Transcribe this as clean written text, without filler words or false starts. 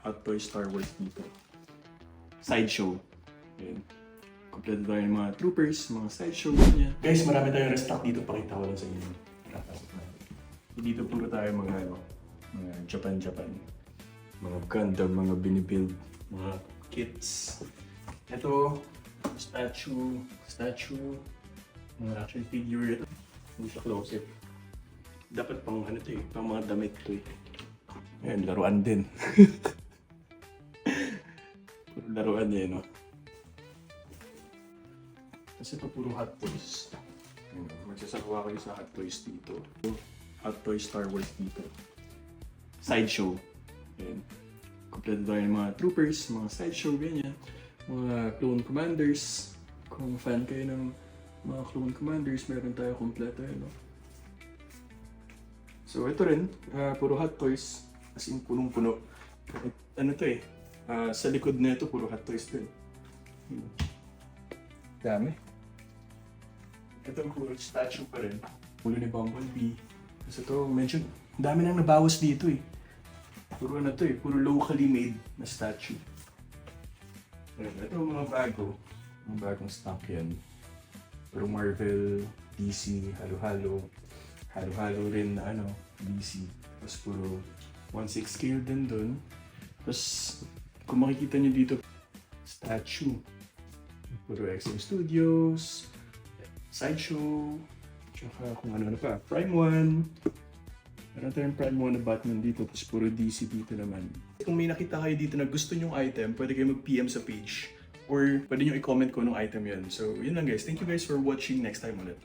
Hot Toy Star Wars dito. Sideshow. Ayan. Kompleto tayo ng mga troopers, mga sideshow niya. Guys, marami tayong restock dito. Pakita ko lang sa inyo. Dito puro tayo mga Japan. Mga Gundam, mga binibuild, mga kits. Ito, statue, mga action figure. Ito, hindi siya closet. Dapat pang ano to eh, pang mga damit to eh. Ayan, laruan din. Puro laruan eh, no? Kasi ito puro Hot Toys. Ayan, magsasawa kayo sa Hot Toys dito. Hot Toy Star Wars dito. Sideshow. Ayan. Kompleto tayo ng mga troopers, mga sideshow, ganyan. Mga clone commanders. Kung fan kayo ng mga clone commanders, meron tayo kompleto yun, no? So ito rin, puro Hot Toys. As in, punong-puno. Ano to eh, sa likod na ito, puro Hot Toys din. Dami. Ito puro statue pa rin. Ulo ni Bumblebee. Kasi ito, medyo dami nang nabawas dito eh. Puro ano to eh, puro locally made na statue. Ito mga bago. Mga bagong stock yan. Puro Marvel, DC, halo-halo. Halo-halo rin na ano, DC. Tapos puro 1/6 scale din dun. Tapos kung makikita nyo dito, statue. Puro XM Studios, Sideshow, tsaka kung ano pa, Prime 1. Meron tayong Prime 1 na Batman dito, tapos puro DC dito naman. Kung may nakita kayo dito na gusto nyong item, pwede kayo mag-PM sa page. Or pwede nyo i-comment ko nung item yun. So yun lang guys, thank you guys for watching, next time ulit.